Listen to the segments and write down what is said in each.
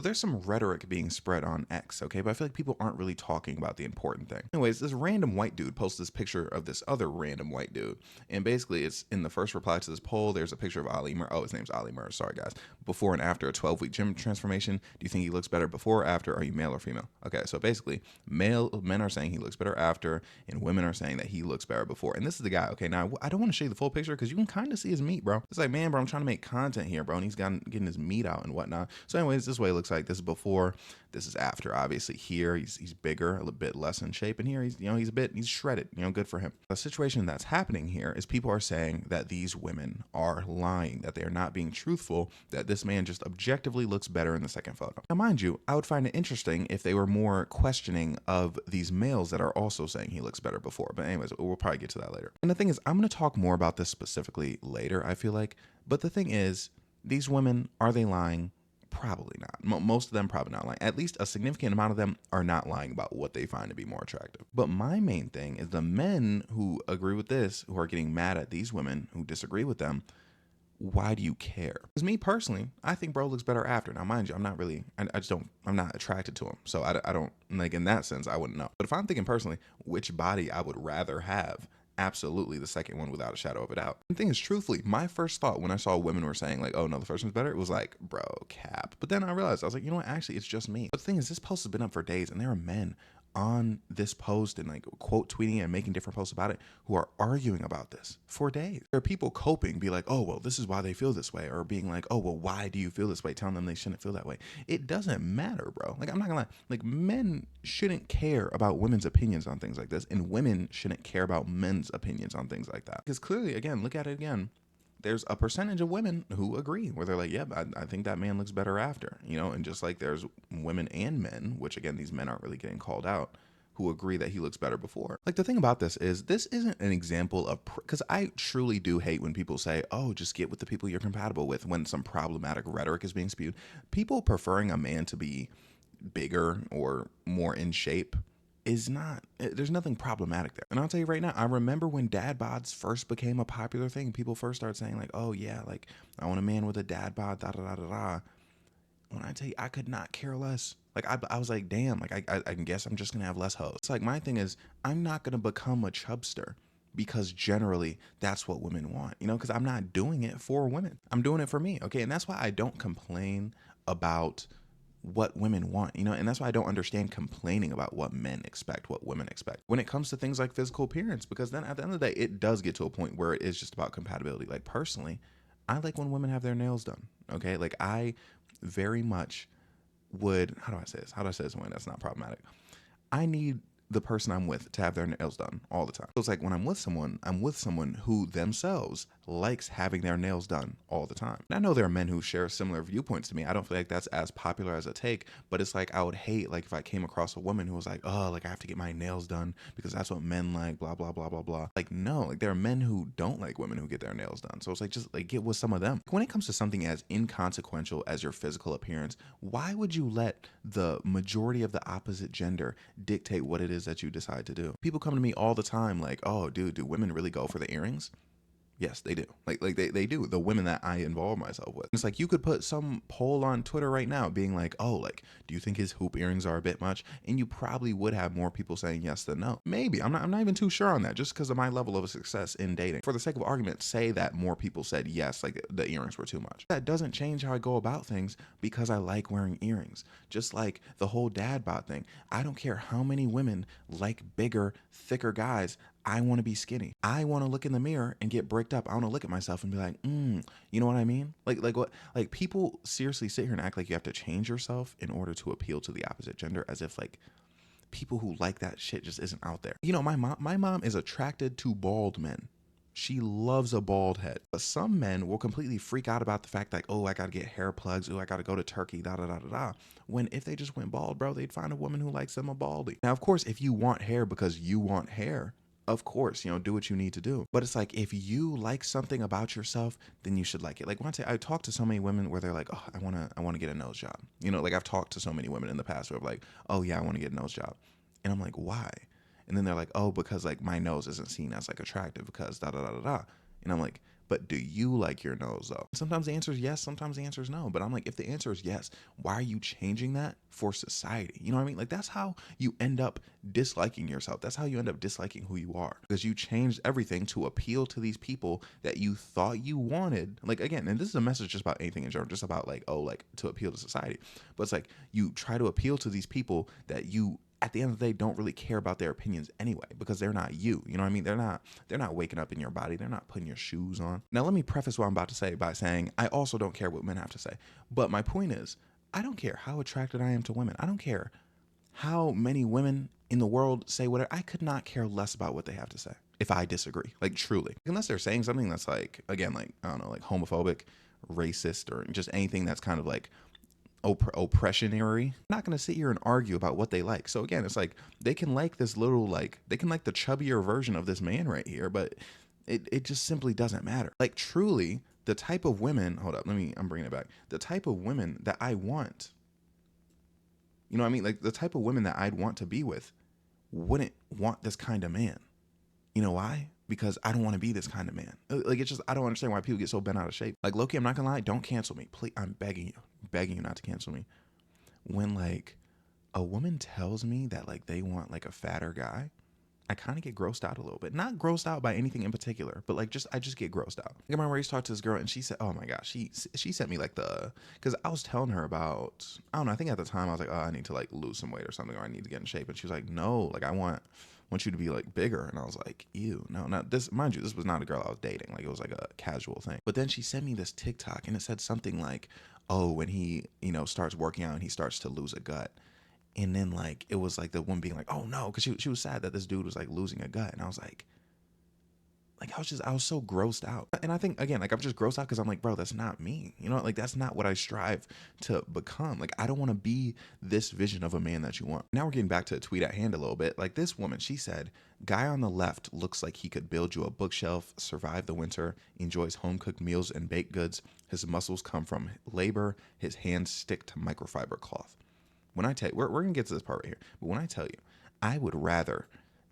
There's some rhetoric being spread on X, okay? But I feel like people aren't really talking about the important thing. Anyways, this random white dude posts this picture of this other random white dude. And basically, it's in the first reply to this poll, there's a picture of Ali Mur. Oh, his name's Ali Mur. Sorry, guys. Before and after a 12-week gym transformation, do you think he looks better before or after? Are you male or female? Okay, so basically, men are saying he looks better after, and women are saying that he looks better before. And this is the guy, okay? Now, I don't want to show you the full picture because you can kind of see his meat, bro. It's like, man, bro, I'm trying to make content here, bro. And he's getting his meat out and whatnot. So anyways, this way it looks like. This is before, this is after. Obviously here he's bigger, a little bit less in shape, and here he's shredded, good for him. The situation that's happening here is people are saying that these women are lying, that they are not being truthful, that this man just objectively looks better in the second photo. Now mind you, I would find it interesting if they were more questioning of these males that are also saying he looks better before. But anyways, we'll probably get to that later. And the thing is, I'm going to talk more about this specifically later, I feel like. But the thing is, these women, are they lying? Probably not. Most of them probably not lying. At least a significant amount of them are not lying about what they find to be more attractive. But my main thing is the men who agree with this, who are getting mad at these women who disagree with them, why do you care? Because me personally, I think bro looks better after. Now, mind you, I'm not really, I'm not attracted to him. So I don't, like in that sense, I wouldn't know. But if I'm thinking personally, which body I would rather have, absolutely the second one without a shadow of a doubt. The thing is, truthfully, my first thought when I saw women were saying like, oh no, the first one's better, it was like, bro, cap. But then I realized, I was like, you know what, actually it's just me. But the thing is, this post has been up for days and there are men on this post and like quote tweeting and making different posts about it who are arguing about this for days. There are people coping, be like, oh well, this is why they feel this way, or being like, oh well, why do you feel this way, telling them they shouldn't feel that way. It doesn't matter, bro. Like, I'm not gonna lie, like men shouldn't care about women's opinions on things like this, and women shouldn't care about men's opinions on things like that, because clearly, again, look at it again, there's a percentage of women who agree, where they're like, yeah, I think that man looks better after, and just like there's women and men, which again, these men aren't really getting called out, who agree that he looks better before. Like, the thing about this isn't an example of, because I truly do hate when people say, oh, just get with the people you're compatible with, when some problematic rhetoric is being spewed. People preferring a man to be bigger or more in shape is not, there's nothing problematic there. And I'll tell you right now, I remember when dad bods first became a popular thing, people first started saying like, oh yeah, like I want a man with a dad bod, da da da da da. When I tell you, I could not care less. Like I was like, damn, like I guess I'm just gonna have less hoes. It's like, my thing is, I'm not gonna become a chubster because generally that's what women want, because I'm not doing it for women. I'm doing it for me, okay? And that's why I don't complain about what women want, and that's why I don't understand complaining about what men expect, what women expect when it comes to things like physical appearance, because then at the end of the day, it does get to a point where it is just about compatibility. Like, personally, I like when women have their nails done, okay? Like, I very much would, how do I say this in a way that's not problematic? I need the person I'm with to have their nails done all the time. So it's like, when I'm with someone who themselves likes having their nails done all the time. And I know there are men who share similar viewpoints to me. I don't feel like that's as popular as a take, but it's like, I would hate, like, if I came across a woman who was like, oh, like I have to get my nails done because that's what men like, blah, blah, blah, blah, blah. Like, no, like there are men who don't like women who get their nails done. So it's like, just like get with some of them. When it comes to something as inconsequential as your physical appearance, why would you let the majority of the opposite gender dictate what it is that you decide to do? People come to me all the time like, oh dude, do women really go for the earrings? Yes, they do. Like they do. The women that I involve myself with. It's like, you could put some poll on Twitter right now being like, oh, like, do you think his hoop earrings are a bit much? And you probably would have more people saying yes than no. Maybe. I'm not even too sure on that, just because of my level of success in dating. For the sake of argument, say that more people said yes, like the earrings were too much. That doesn't change how I go about things, because I like wearing earrings. Just like the whole dad bod thing. I don't care how many women like bigger, thicker guys. I want to be skinny. I want to look in the mirror and get bricked up. I want to look at myself and be like, you know what I mean? Like what? Like, people seriously sit here and act like you have to change yourself in order to appeal to the opposite gender, as if like people who like that shit just isn't out there. My mom is attracted to bald men. She loves a bald head. But some men will completely freak out about the fact like, oh, I gotta get hair plugs. Oh, I gotta go to Turkey, da da da da da. When if they just went bald, bro, they'd find a woman who likes them a baldy. Now, of course, if you want hair because you want hair, of course, do what you need to do. But it's like, if you like something about yourself, then you should like it. Like, once I talked to so many women where they're like, oh, I want to get a nose job. Like, I've talked to so many women in the past who are like, oh yeah, I want to get a nose job. And I'm like, why? And then they're like, oh, because like my nose isn't seen as like attractive because da da da da da. And I'm like, but do you like your nose though? Sometimes the answer is yes, sometimes the answer is no. But I'm like, if the answer is yes, why are you changing that for society? You know what I mean? Like, that's how you end up disliking yourself. That's how you end up disliking who you are, because you changed everything to appeal to these people that you thought you wanted. Like, again, and this is a message just about anything in general, just about like, oh, like to appeal to society. But it's like you try to appeal to these people that you, at the end of the day, don't really care about their opinions anyway, because they're not you. You know what I mean? They're not waking up in your body. They're not putting your shoes on. Now, let me preface what I'm about to say by saying I also don't care what men have to say. But my point is, I don't care how attracted I am to women. I don't care how many women in the world say whatever. I could not care less about what they have to say if I disagree, like truly. Unless they're saying something that's like, again, like, I don't know, like homophobic, racist, or just anything that's kind of like oppressionary. I'm not going to sit here and argue about what they like. So again, it's like they can like this little, like, they can like the chubbier version of this man right here, but it just simply doesn't matter. Like, truly, the type of women, hold up, I'm bringing it back. The type of women that I want, you know what I mean? Like, the type of women that I'd want to be with wouldn't want this kind of man. You know why? Because I don't want to be this kind of man. Like, it's just, I don't understand why people get so bent out of shape. Like, low-key, I'm not gonna lie, don't cancel me. Please, I'm begging you not to cancel me. When, like, a woman tells me that, like, they want, like, a fatter guy, I kind of get grossed out a little bit. Not grossed out by anything in particular, but, like, I just get grossed out. I remember I used to talk to this girl, and she said, oh my gosh, she sent me, like, because I was telling her about, I don't know, I think at the time I was like, oh, I need to, like, lose some weight or something, or I need to get in shape. And she was like, no, like, I want you to be like bigger. And I was like, ew, no, not this. Mind you, this was not a girl I was dating. Like, it was like a casual thing. But then she sent me this TikTok, and it said something like, oh, when he, you know, starts working out and he starts to lose a gut. And then, like, it was like the woman being like, oh no, because she was sad that this dude was like losing a gut. And I was like, I was so grossed out. And I think, again, like, I'm just grossed out because I'm like, bro, that's not me. You know, like, that's not what I strive to become. Like, I don't want to be this vision of a man that you want. Now we're getting back to the tweet at hand a little bit. Like, this woman, she said, guy on the left looks like he could build you a bookshelf, survive the winter, enjoys home-cooked meals and baked goods. His muscles come from labor. His hands stick to microfiber cloth. When I tell you, we're going to get to this part right here. But when I tell you, I would rather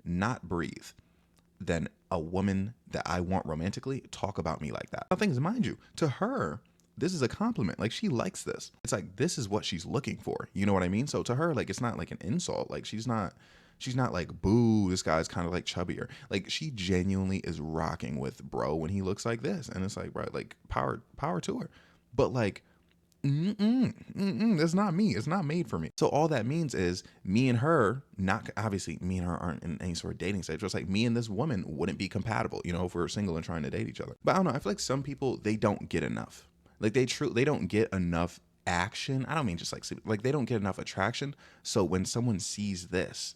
not breathe than a woman that I want romantically talk about me like that. Now, things, mind you, to her, this is a compliment. Like, she likes this. It's like, this is what she's looking for. You know what I mean? So to her, like, it's not like an insult. Like, she's not like, boo, this guy's kind of like chubbier. Like, she genuinely is rocking with bro when he looks like this. And it's like, bro, like, power to her. But like, that's not me. It's not made for me. So all that means is me and her, not obviously me and her aren't in any sort of dating stage. Just like me and this woman wouldn't be compatible, you know, if we were single and trying to date each other. But I don't know. I feel like some people, they don't get enough. Like, they don't get enough action. I don't mean just like they don't get enough attraction. So when someone sees this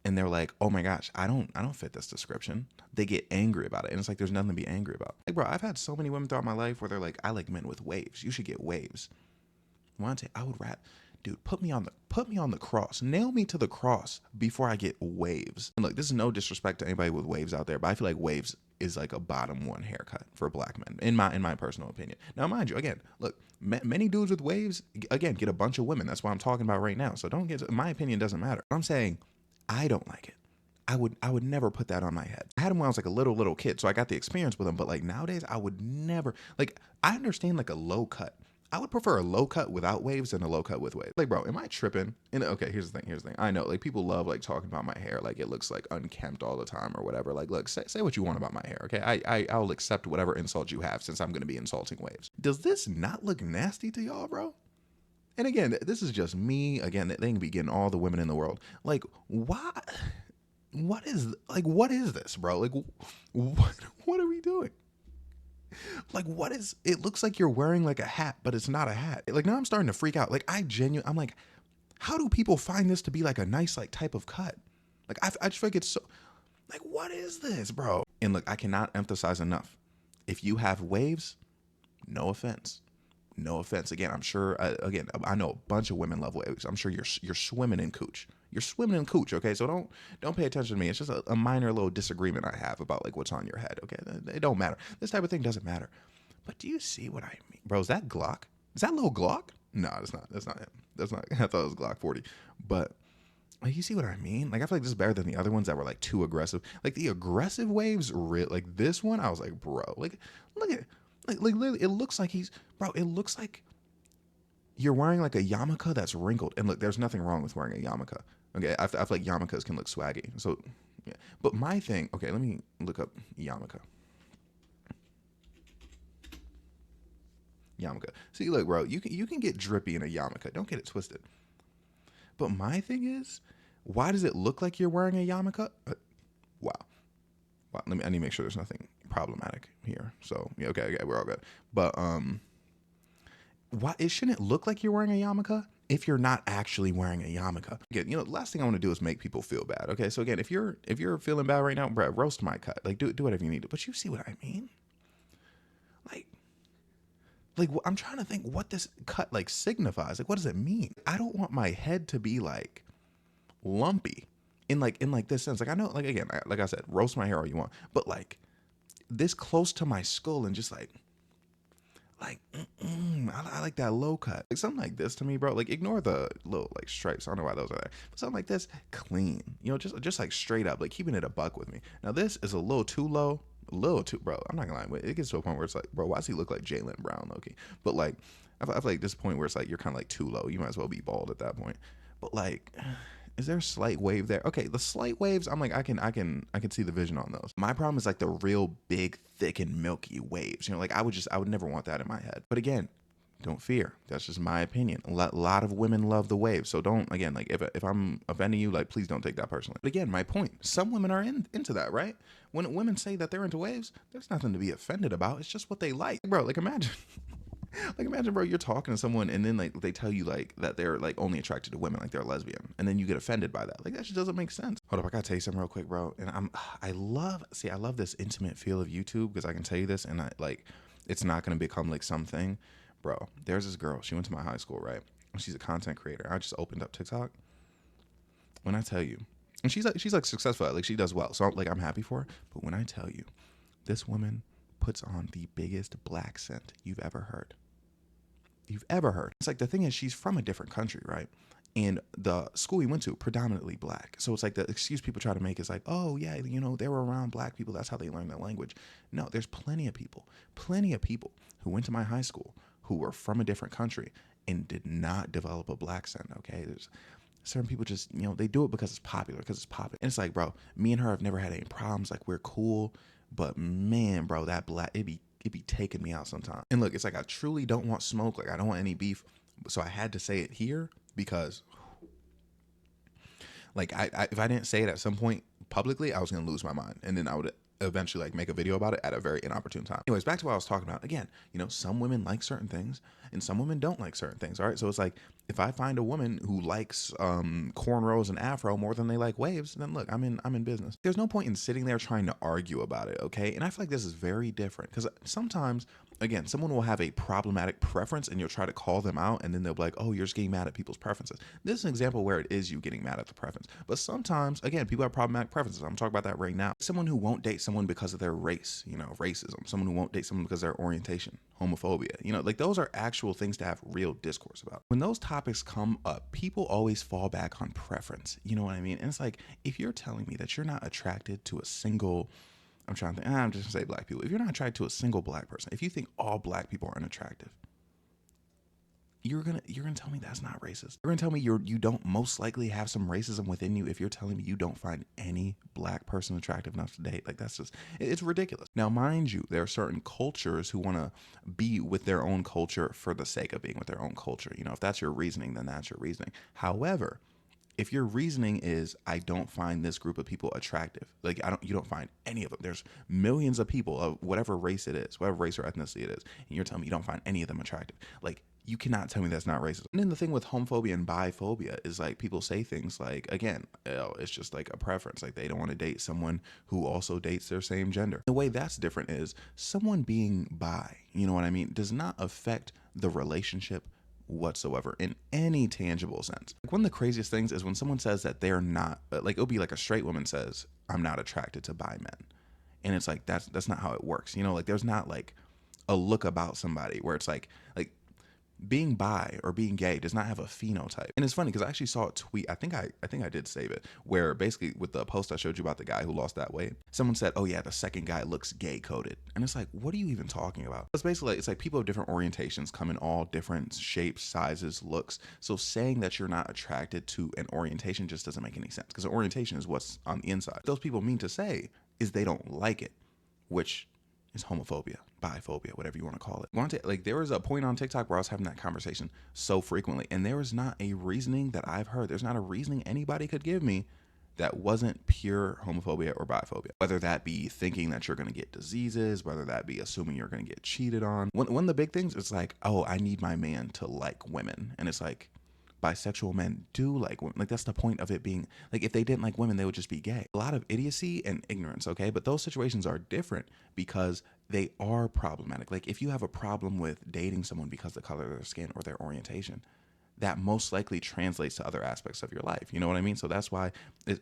and they're like, oh my gosh, I don't fit this description, they get angry about it. And it's like, there's nothing to be angry about. Like, bro, I've had so many women throughout my life where they're like, I like men with waves. You should get waves. I would rap, dude, put me on the cross, nail me to the cross before I get waves. And look, this is no disrespect to anybody with waves out there, but I feel like waves is like a bottom one haircut for black men, in my personal opinion. Now, mind you, again, look, many dudes with waves, again, get a bunch of women. That's what I'm talking about right now. So my opinion doesn't matter. I'm saying I don't like it. I would never put that on my head. I had them when I was like a little kid, so I got the experience with them. But like nowadays, I would never, like, I understand like a low cut. I would prefer a low cut without waves than a low cut with waves. Like, bro, am I tripping? And okay, here's the thing. I know, like, people love like talking about my hair, like it looks like unkempt all the time or whatever. Like, look, say what you want about my hair, okay? I'll accept whatever insult you have, since I'm gonna be insulting waves. Does this not look nasty to y'all, bro? And again, this is just me. Again, they can be getting all the women in the world. Like, why? What is this, bro? Like, what are we doing? Like, what is, it looks like you're wearing like a hat, but it's not a hat. Like, now I'm starting to freak out. Like, I'm like, how do people find this to be like a nice, like, type of cut? Like, I just feel like it's so, like, what is this, bro? And look, I cannot emphasize enough. If you have waves, no offense. No offense. Again, I'm sure, again, I know a bunch of women love waves. I'm sure you're swimming in cooch. You're swimming in cooch, okay? So don't pay attention to me. It's just a minor little disagreement I have about like what's on your head, okay? It don't matter. This type of thing doesn't matter. But do you see what I mean? Bro, is that Glock? Is that little Glock? No, it's not. That's not him. That's not, I thought it was Glock 40. But Like, you see what I mean? Like, I feel like this is better than the other ones that were like too aggressive. Like the aggressive waves, like this one, I was like, bro, like, look at, like literally, it looks like bro. It looks like you're wearing like a yarmulke that's wrinkled. And look, there's nothing wrong with wearing a yarmulke. Okay, I feel like yarmulkes can look swaggy. So, yeah. But my thing, okay, let me look up yarmulke. Yarmulke. See, look, bro, you can get drippy in a yarmulke. Don't get it twisted. But my thing is, why does it look like you're wearing a yarmulke? Wow. Wow. I need to make sure there's nothing problematic here. So yeah, okay, we're all good. But why it shouldn't look like you're wearing a yarmulke if you're not actually wearing a yarmulke. Again, the last thing I want to do is make people feel bad. Okay, so again, if you're feeling bad right now, bro, roast my cut. Like do whatever you need to. But you see what I mean? Like I'm trying to think what this cut like signifies. Like what does it mean? I don't want my head to be like lumpy in like this sense. Like I know, like again, like I said, roast my hair all you want, but like this close to my skull and just I like that low cut. Like something like this to me, bro. Like ignore the little like stripes. I don't know why those are there. But something like this, clean. Just like straight up, like keeping it a buck with me. Now this is a little too low. A little too, bro. I'm not gonna lie. It gets to a point where it's like, bro, why does he look like Jaylen Brown, Loki? But like, I feel like this point where it's like you're kind of like too low. You might as well be bald at that point. But like, is there a slight wave there? Okay, the slight waves, I'm like, I can see the vision on those. My problem is like the real big, thick and milky waves. Like I would never want that in my head. But again, don't fear. That's just my opinion. A lot of women love the waves. So don't, again, like if I'm offending you, like please don't take that personally. But again, my point, some women are into that, right? When women say that they're into waves, there's nothing to be offended about. It's just what they like. Bro, like imagine. Like imagine, bro, you're talking to someone and then like they tell you like that they're like only attracted to women, like they're a lesbian, and then you get offended by that. Like that just doesn't make sense. Hold up, I gotta tell you something real quick, bro. And I love this intimate feel of YouTube because I can tell you this, and I like it's not gonna become like something, bro. There's this girl. She went to my high school, right? She's a content creator. I just opened up TikTok. When I tell you, and she's like successful, like she does well. So I'm happy for her. But when I tell you, this woman puts on the biggest black scent you've ever heard. It's like the thing is she's from a different country, right? And the school we went to predominantly black. So it's like the excuse people try to make is like, oh yeah, they were around black people. That's how they learned their language. No, there's plenty of people who went to my high school who were from a different country and did not develop a black scent. Okay, there's certain people just they do it because it's popular, because it's popping. And it's like, bro, me and her have never had any problems. Like we're cool, but man, bro, that black it be taking me out sometimes. And look, it's like I truly don't want smoke. Like I don't want any beef. So I had to say it here because like I if I didn't say it at some point publicly, I was gonna lose my mind, and then I would eventually like make a video about it at a very inopportune time. Anyways, back to what I was talking about. Again, some women like certain things and some women don't like certain things. All right, so it's like if I find a woman who likes cornrows and afro more than they like waves, then look, I'm in business. There's no point in sitting there trying to argue about it, okay? And I feel like this is very different because sometimes, again, someone will have a problematic preference and you'll try to call them out and then they'll be like, oh, you're just getting mad at people's preferences. This is an example where it is you getting mad at the preference. But sometimes, again, people have problematic preferences. I'm talking about that right now. Someone who won't date someone because of their race, racism. Someone who won't date someone because of their orientation, homophobia. Like those are actual things to have real discourse about. When those topics come up, people always fall back on preference. You know what I mean? And it's like, if you're telling me that you're not attracted to a single, I'm trying to think, I'm just gonna say black people. If you're not attracted to a single black person, if you think all black people are unattractive, you're gonna tell me that's not racist. You're gonna tell me you don't most likely have some racism within you if you're telling me you don't find any black person attractive enough to date. Like that's just, it's ridiculous. Now, mind you, there are certain cultures who want to be with their own culture for the sake of being with their own culture. If that's your reasoning, then that's your reasoning. However, if your reasoning is I don't find this group of people attractive, like you don't find any of them. There's millions of people of whatever race it is, whatever race or ethnicity it is, and you're telling me you don't find any of them attractive. Like you cannot tell me that's not racist. And then the thing with homophobia and biphobia is like people say things like, again, it's just like a preference. Like they don't want to date someone who also dates their same gender. The way that's different is someone being bi, you know what I mean, does not affect the relationship whatsoever in any tangible sense. Like one of the craziest things is when someone says that they're not, like it'll be like a straight woman says, I'm not attracted to bi men. And it's like, that's not how it works. Like there's not like a look about somebody where it's like being bi or being gay does not have a phenotype. And it's funny because I actually saw a tweet. I think I did save it, where basically with the post I showed you about the guy who lost that weight, someone said, "Oh yeah, the second guy looks gay coded," and it's like, what are you even talking about? It's basically it's like people of different orientations come in all different shapes, sizes, looks. So saying that you're not attracted to an orientation just doesn't make any sense, because an orientation is what's on the inside. What those people mean to say is they don't like it, which is homophobia, biphobia, whatever you want to call it. Like, there was a point on TikTok where I was having that conversation so frequently, and there was not a reasoning that I've heard. There's not a reasoning anybody could give me that wasn't pure homophobia or biphobia. Whether that be thinking that you're going to get diseases, whether that be assuming you're going to get cheated on. One of the big things is like, oh, I need my man to like women. And it's like, bisexual men do like women. Like, that's the point of it being, like, if they didn't like women, they would just be gay. A lot of idiocy and ignorance, okay? But those situations are different because they are problematic. Like, if you have a problem with dating someone because of the color of their skin or their orientation, that most likely translates to other aspects of your life. You know what I mean? So that's why,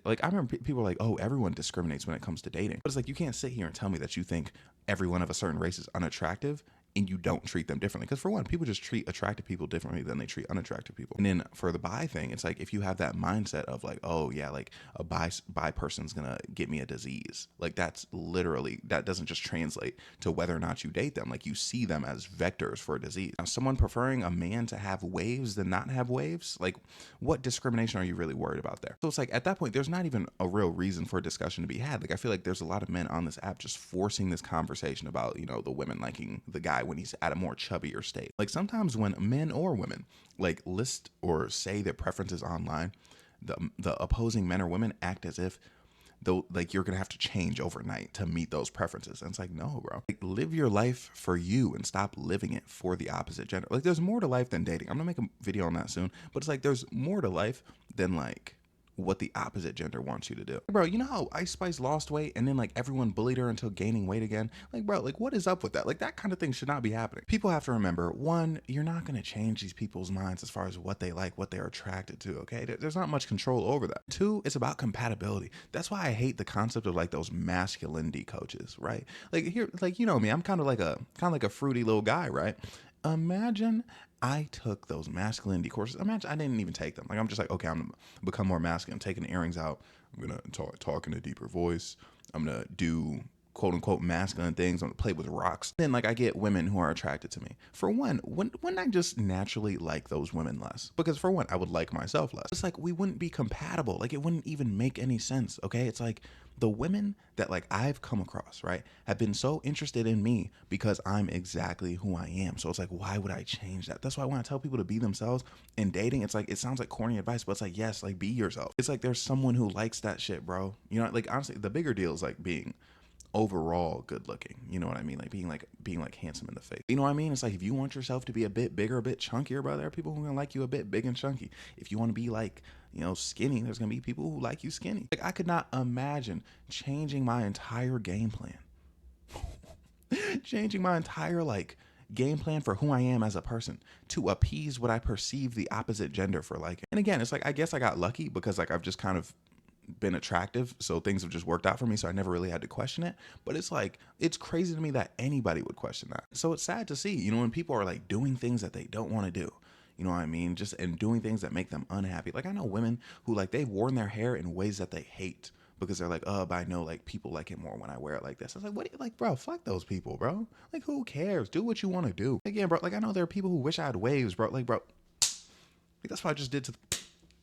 like, I remember people are like, oh, everyone discriminates when it comes to dating. But it's like, you can't sit here and tell me that you think everyone of a certain race is unattractive and you don't treat them differently. Because for one, people just treat attractive people differently than they treat unattractive people. And then for the bi thing, it's like, if you have that mindset of like, oh yeah, like a bi person's gonna get me a disease, like, that's literally, that doesn't just translate to whether or not you date them. Like, you see them as vectors for a disease. Now, someone preferring a man to have waves than not have waves, like, what discrimination are you really worried about there? So it's like, at that point, there's not even a real reason for a discussion to be had. Like, I feel like there's a lot of men on this app just forcing this conversation about, you know, the women liking the guy when he's at a more chubbier state. Like, sometimes when men or women like list or say their preferences online, the opposing men or women act as if though, like, you're gonna have to change overnight to meet those preferences. And it's like, no, bro. Like, live your life for you and stop living it for the opposite gender. Like, there's more to life than dating. I'm gonna make a video on that soon, but it's like, there's more to life than like what the opposite gender wants you to do. Bro, you know how Ice Spice lost weight and then like everyone bullied her until gaining weight again? Like, bro, like, what is up with that? Like, that kind of thing should not be happening. People have to remember, one, you're not going to change these people's minds as far as what they like, what they're attracted to, okay? There's not much control over that. Two, it's about compatibility. That's why I hate the concept of like those masculinity coaches, right? Like, here, like, you know me, I'm kind of like a fruity little guy, right? Imagine I took those masculinity courses. Imagine I didn't even take them. Like, I'm just like, okay, I'm gonna become more masculine. I'm taking the earrings out. I'm gonna talk in a deeper voice. I'm gonna do quote unquote masculine things. I'm gonna play with rocks. Then like I get women who are attracted to me. For one, wouldn't I just naturally like those women less? Because for one, I would like myself less. It's like, we wouldn't be compatible. Like, it wouldn't even make any sense. Okay, it's like, the women that like I've come across, right, have been so interested in me because I'm exactly who I am. So it's like, why would I change that? That's why when I tell people to be themselves in dating, it's like, it sounds like corny advice, but it's like, yes, like, be yourself. It's like, there's someone who likes that shit, bro. You know, like, honestly, the bigger deal is like being overall good looking. You know what I mean? Like, being like handsome in the face. You know what I mean? It's like, if you want yourself to be a bit bigger, a bit chunkier, bro, there are people who are gonna like you a bit big and chunky. If you want to be like, you know, skinny, there's gonna be people who like you skinny. Like, I could not imagine changing my entire game plan. Changing my entire like game plan for who I am as a person to appease what I perceive the opposite gender for liking. And again, it's like, I guess I got lucky because like I've just kind of been attractive, so things have just worked out for me, so I never really had to question it. But it's like, it's crazy to me that anybody would question that. So it's sad to see, you know, when people are like doing things that they don't want to do, you know what I mean, just and doing things that make them unhappy. Like, I know women who like, they've worn their hair in ways that they hate because they're like, oh, but I know like people like it more when I wear it like this. I was like, what do you like, bro? Fuck those people, bro. Like, who cares? Do what you want to do. Again, bro, like, I know there are people who wish I had waves, bro. Like, bro, like, that's what I just did to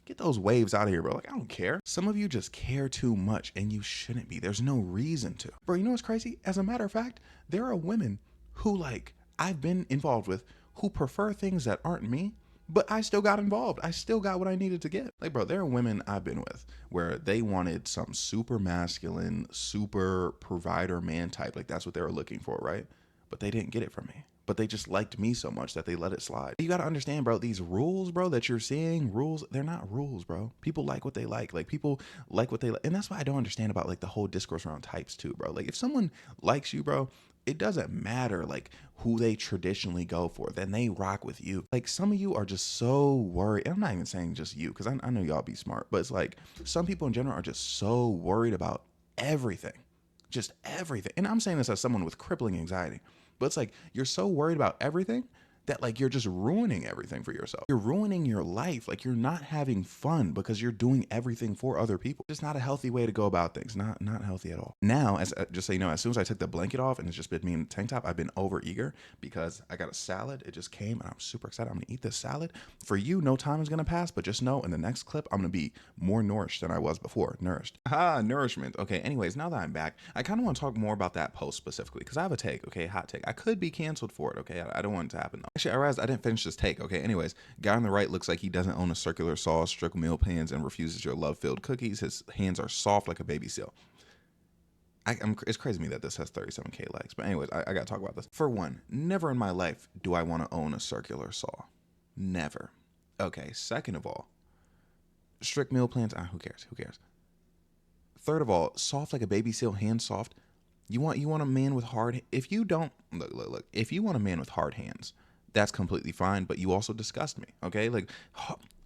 get those waves out of here, bro. Like, I don't care. Some of you just care too much and you shouldn't be. There's no reason to. Bro, you know what's crazy? As a matter of fact, there are women who like I've been involved with who prefer things that aren't me, but I still got involved. I still got what I needed to get. Like, bro, there are women I've been with where they wanted some super masculine, super provider man type. Like, that's what they were looking for, right? But they didn't get it from me. But they just liked me so much that they let it slide. You got to understand, bro, these rules, bro, that you're seeing, rules, they're not rules, bro. People like what they like. Like, people like what they like. And that's why I don't understand about like the whole discourse around types too, bro. Like, if someone likes you, bro, it doesn't matter like who they traditionally go for, then they rock with you. Like, some of you are just so worried. And I'm not even saying just you, because I know y'all be smart, but it's like some people in general are just so worried about everything. Just everything. And I'm saying this as someone with crippling anxiety. But it's like, you're so worried about everything that like you're just ruining everything for yourself. You're ruining your life. Like you're not having fun because you're doing everything for other people. It's not a healthy way to go about things. Not healthy at all. Now, as just so you know, as soon as I took the blanket off and it's just been me in the tank top, I've been over eager because I got a salad. It just came and I'm super excited. I'm gonna eat this salad. For you, no time is gonna pass, but just know in the next clip, I'm gonna be more nourished than I was before. Nourished. Ah, nourishment. Okay, anyways, now that I'm back, I kind of want to talk more about that post specifically because I have a take, okay, hot take. I could be canceled for it, okay? I don't want it to happen though. Actually, I realized I didn't finish this take, okay? Anyways, guy on the right looks like he doesn't own a circular saw, strict meal plans, and refuses your love-filled cookies. His hands are soft like a baby seal. It's crazy to me that this has 37K likes. But anyways, I got to talk about this. For one, never in my life do I want to own a circular saw. Never. Okay, second of all, strict meal plans, who cares? Who cares? Third of all, soft like a baby seal, hands soft. You want a man with hard. If you don't look. If you want a man with hard hands, that's completely fine. But you also disgust me. Okay, like,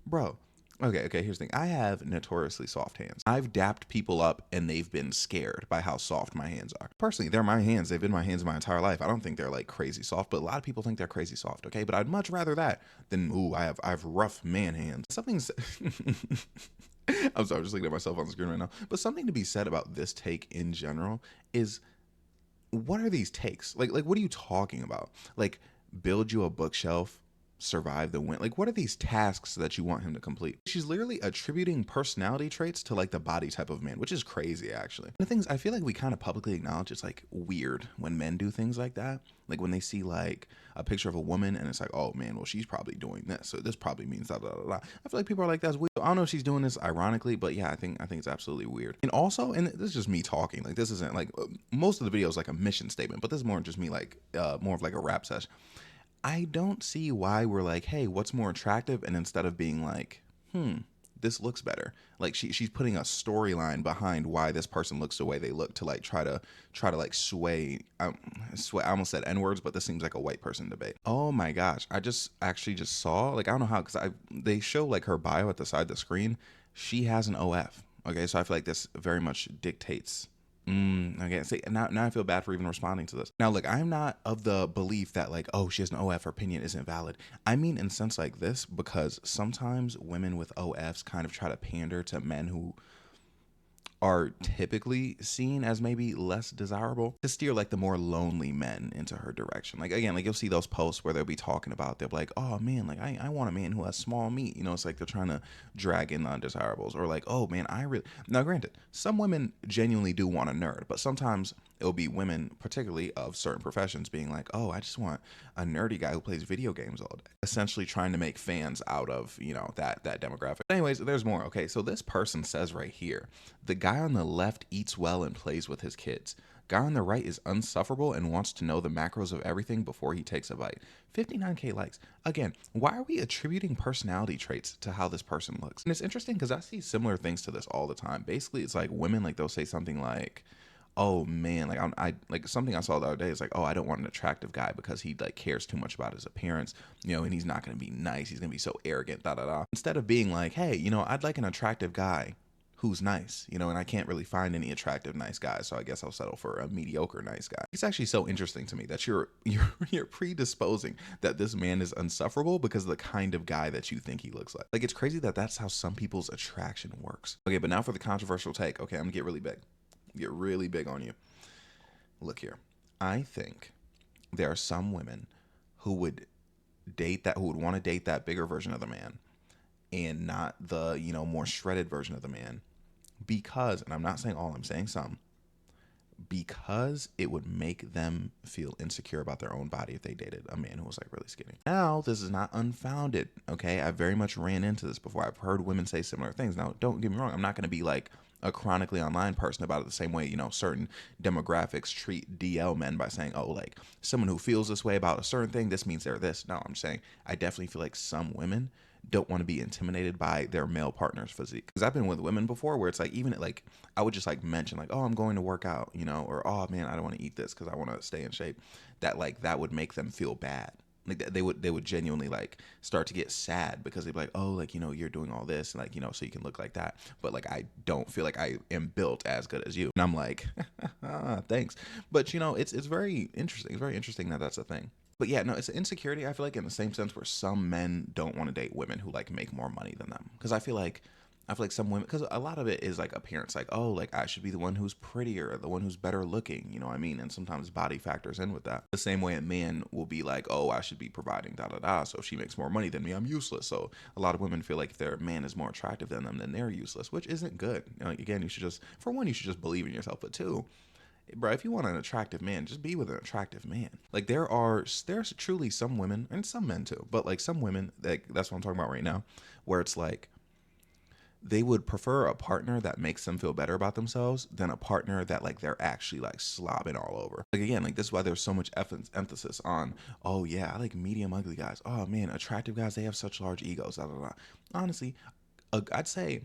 bro. Okay. Here's the thing. I have notoriously soft hands. I've dapped people up and they've been scared by how soft my hands are. Personally, they're my hands. They've been my hands my entire life. I don't think they're like crazy soft, but a lot of people think they're crazy soft. Okay, but I'd much rather that than I have rough man hands. Something's. I'm sorry, I'm just looking at myself on the screen right now. But something to be said about this take in general is, what are these takes? Like what are you talking about? Like, build you a bookshelf, survive the win. Like, what are these tasks that you want him to complete? She's literally attributing personality traits to like the body type of man, which is crazy actually. And the things I feel like we kind of publicly acknowledge it's like weird when men do things like that. Like when they see like a picture of a woman and it's like, oh man, well she's probably doing this, so this probably means da da da da. I feel like people are like, that's weird. I don't know if she's doing this ironically, but yeah, I think it's absolutely weird. And also, and this is just me talking. Like this isn't like most of the video is like a mission statement, but this is more just me like more of like a rap session. I don't see why we're like, hey, what's more attractive? And instead of being like, this looks better. Like she's putting a storyline behind why this person looks the way they look to like try to like sway. I almost said N words, but this seems like a white person debate. Oh my gosh, I just actually just saw, like, I don't know how, because they show like her bio at the side of the screen. She has an OF. Okay, so I feel like this very much dictates. Okay, see, now I feel bad for even responding to this. Now, look, I'm not of the belief that like, oh, she has an OF, her opinion isn't valid. I mean, in a sense like this, because sometimes women with OFs kind of try to pander to men who are typically seen as maybe less desirable to steer like the more lonely men into her direction. Like again, like you'll see those posts where they'll be talking about, they'll be like, oh man, like I want a man who has small meat. You know, it's like they're trying to drag in the undesirables. Or like, oh man, now granted, some women genuinely do want a nerd, but sometimes it'll be women, particularly of certain professions, being like, oh, I just want a nerdy guy who plays video games all day. Essentially trying to make fans out of, you know, that demographic. Anyways, there's more. Okay, so this person says right here, the guy on the left eats well and plays with his kids. Guy on the right is unsufferable and wants to know the macros of everything before he takes a bite. 59K likes. Again, why are we attributing personality traits to how this person looks? And it's interesting because I see similar things to this all the time. Basically, it's like women, like they'll say something like, oh man, like I like something I saw the other day is like, oh, I don't want an attractive guy because he like cares too much about his appearance, you know, and he's not going to be nice. He's going to be so arrogant, da da da. Instead of being like, hey, you know, I'd like an attractive guy who's nice, you know, and I can't really find any attractive nice guys, so I guess I'll settle for a mediocre nice guy. It's actually so interesting to me that you're predisposing that this man is unsufferable because of the kind of guy that you think he looks like. Like, it's crazy that that's how some people's attraction works. Okay, but now for the controversial take. Okay, I'm gonna get really big on you. Look here, I think there are some women who would want to date that bigger version of the man and not the, you know, more shredded version of the man, because, and I'm not saying all, I'm saying some, because it would make them feel insecure about their own body if they dated a man who was like really skinny. Now, this is not unfounded, okay? I very much ran into this before. I've heard women say similar things. Now, don't get me wrong, I'm not going to be like a chronically online person about it the same way, you know, certain demographics treat DL men by saying, oh, like someone who feels this way about a certain thing, this means they're this. No, I'm saying I definitely feel like some women don't want to be intimidated by their male partner's physique. Because I've been with women before where it's like, even like I would just like mention like, oh, I'm going to work out, you know, or oh man, I don't want to eat this because I want to stay in shape. That like that would make them feel bad. Like they would genuinely like start to get sad because they'd be like, oh, like, you know, you're doing all this, and like, you know, so you can look like that, but like I don't feel like I am built as good as you. And I'm like, thanks. But you know, it's very interesting. It's very interesting that that's a thing. But yeah, no, it's an insecurity. I feel like in the same sense where some men don't want to date women who like make more money than them. Because I feel like some women, because a lot of it is like appearance, like, oh, like I should be the one who's prettier, the one who's better looking, you know what I mean? And sometimes body factors in with that. The same way a man will be like, oh, I should be providing, da da da. So if she makes more money than me, I'm useless. So a lot of women feel like if their man is more attractive than them, then they're useless, which isn't good. You know, again, you should just, for one, you should just believe in yourself. But two, bro, if you want an attractive man, just be with an attractive man. Like there's truly some women and some men too, but like some women, like that's what I'm talking about right now, where it's like they would prefer a partner that makes them feel better about themselves than a partner that like they're actually like slobbing all over. Like again, like this is why there's so much emphasis on, oh yeah, I like medium ugly guys. Oh man, attractive guys, they have such large egos. Blah, blah, blah. Honestly, I'd say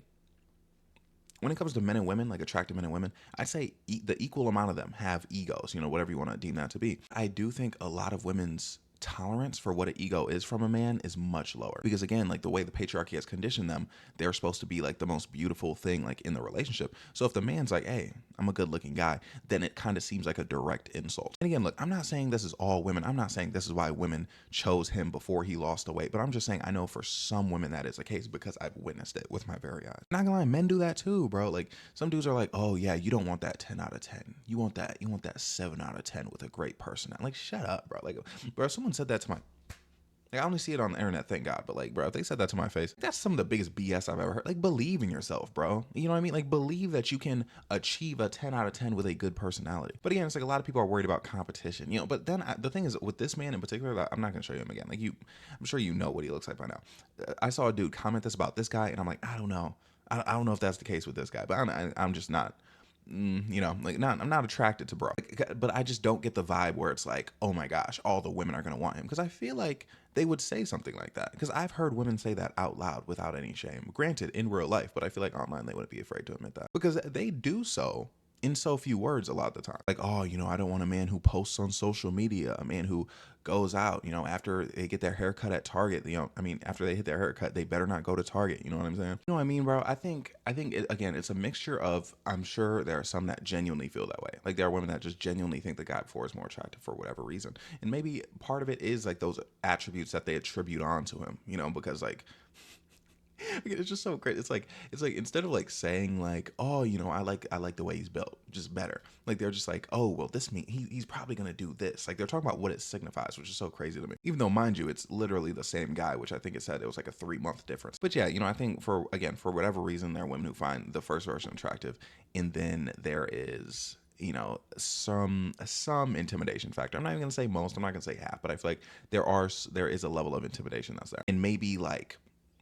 when it comes to men and women, like attractive men and women, I'd say the equal amount of them have egos, you know, whatever you want to deem that to be. I do think a lot of women's tolerance for what an ego is from a man is much lower because again, like the way the patriarchy has conditioned them, they're supposed to be like the most beautiful thing like in the relationship. So if the man's like, hey, I'm a good looking guy, then it kind of seems like a direct insult. And again, look, I'm not saying this is all women, I'm not saying this is why women chose him before he lost the weight, but I'm just saying I know for some women that is the case because I've witnessed it with my very eyes. Not gonna lie, men do that too, bro. Like some dudes are like, oh yeah, you don't want that 10 out of 10, you want that 7 out of 10 with a great personality. Like shut up, bro. Like bro, someone said that to my, like, I only see it on the internet, thank God. But like, bro, if they said that to my face, that's some of the biggest BS I've ever heard. Like, believe in yourself, bro. You know what I mean? Like, believe that you can achieve a 10 out of 10 with a good personality. But again, it's like a lot of people are worried about competition, you know. But then the thing is, with this man in particular, like, I'm not gonna show you him again. Like, I'm sure you know what he looks like by now. I saw a dude comment this about this guy, and I'm like, I don't know. I don't know if that's the case with this guy, but I'm just not. You know, like I'm not attracted to bro, like, but I just don't get the vibe where it's like, oh my gosh, all the women are gonna want him, because I feel like they would say something like that, because I've heard women say that out loud without any shame. Granted, in real life, but I feel like online they wouldn't be afraid to admit that because they do so in so few words a lot of the time. Like, oh, you know, I don't want a man who posts on social media, a man who goes out, you know, after they get their haircut at Target, you know, I mean, after they hit their haircut, they better not go to Target. You know what I'm saying? You know what I mean, bro? I think it, again, it's a mixture of, I'm sure there are some that genuinely feel that way. Like there are women that just genuinely think the guy before is more attractive for whatever reason. And maybe part of it is like those attributes that they attribute onto him, you know, because like, it's just so great. It's like instead of like saying like, oh, you know, I like the way he's built, just better. Like they're just like, oh, well, this mean he's probably gonna do this. Like they're talking about what it signifies, which is so crazy to me. Even though, mind you, it's literally the same guy, which I think it said it was like a 3-month difference. But yeah, you know, I think for whatever reason, there are women who find the first version attractive, and then there is, you know, some intimidation factor. I'm not even gonna say most. I'm not gonna say half, but I feel like there is a level of intimidation that's there, and maybe like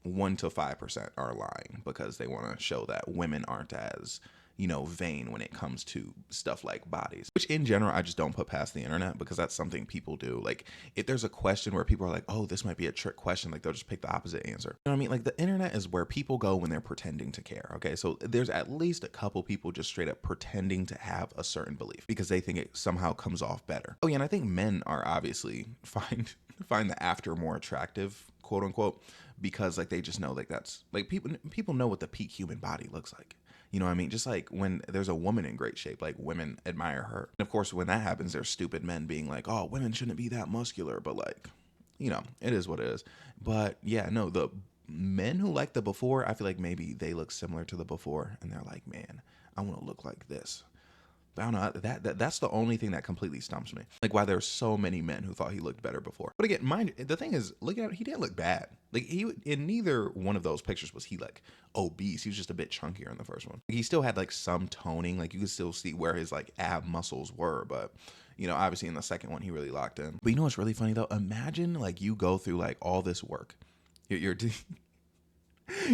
1 to 5% are lying because they want to show that women aren't as, you know, vain when it comes to stuff like bodies, which in general I just don't put past the internet, because that's something people do. Like if there's a question where people are like, oh, this might be a trick question, like they'll just pick the opposite answer. You know what I mean? Like the internet is where people go when they're pretending to care. Okay, so there's at least a couple people just straight up pretending to have a certain belief because they think it somehow comes off better. Oh yeah, and I think men are obviously find the after more attractive, quote unquote, because like they just know like that's like people know what the peak human body looks like. You know what I mean? Just like when there's a woman in great shape, like women admire her. And of course, when that happens, there's stupid men being like, oh, women shouldn't be that muscular. But like, you know, it is what it is. But yeah, no, the men who like the before, I feel like maybe they look similar to the before and they're like, man, I want to look like this. But I don't know, that's the only thing that completely stumps me. Like why there's so many men who thought he looked better before. But again, mind the thing is, look at, he didn't look bad. Like he, in neither one of those pictures was he like obese. He was just a bit chunkier in the first one. He still had like some toning. Like you could still see where his like ab muscles were, but you know, obviously in the second one he really locked in. But you know what's really funny though? Imagine like you go through like all this work. You're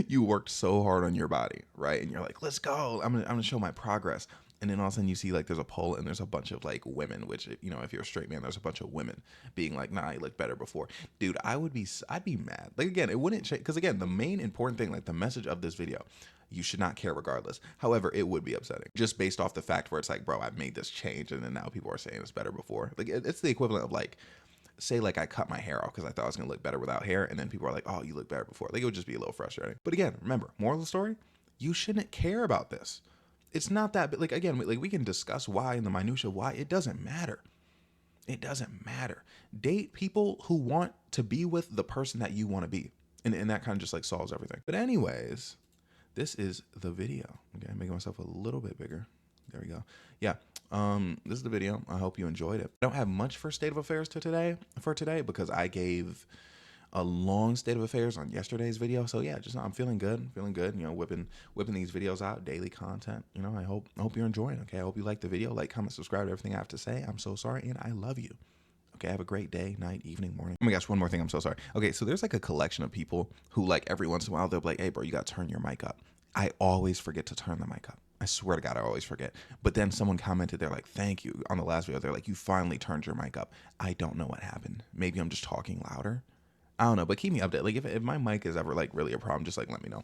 you worked so hard on your body, right? And you're like, let's go. I'm gonna show my progress. And then all of a sudden you see like there's a poll and there's a bunch of like women, which, you know, if you're a straight man, there's a bunch of women being like, nah, you look better before. Dude, I'd be mad. Like again, it wouldn't change, because again, the main important thing, like the message of this video, you should not care regardless. However, it would be upsetting just based off the fact where it's like, bro, I made this change and then now people are saying it's better before. Like it's the equivalent of like, say like I cut my hair off because I thought I was gonna look better without hair, and then people are like, oh, you look better before. Like it would just be a little frustrating. But again, remember, moral of the story, you shouldn't care about this. It's not that, but like again, like we can discuss why in the minutia, why it doesn't matter. It doesn't matter. Date people who want to be with the person that you want to be. And that kind of just like solves everything. But anyways, this is the video. Okay, making myself a little bit bigger. There we go. Yeah. This is the video. I hope you enjoyed it. I don't have much for state of affairs for today because I gave a long state of affairs on yesterday's video. So yeah, just I'm feeling good, you know, whipping these videos out, daily content. You know, I hope you're enjoying. Okay, I hope you like the video. Like, comment, subscribe to everything I have to say. I'm so sorry, and I love you. Okay, have a great day, night, evening, morning. Oh my gosh, one more thing. I'm so sorry. Okay, so there's like a collection of people who, like, every once in a while they'll be like, hey bro, you gotta turn your mic up. I always forget to turn the mic up. I swear to God, I always forget. But then someone commented, they're like, thank you. On the last video, they're like, you finally turned your mic up. I don't know what happened. Maybe I'm just talking louder. I don't know, but keep me updated. Like, if my mic is ever like really a problem, just like let me know.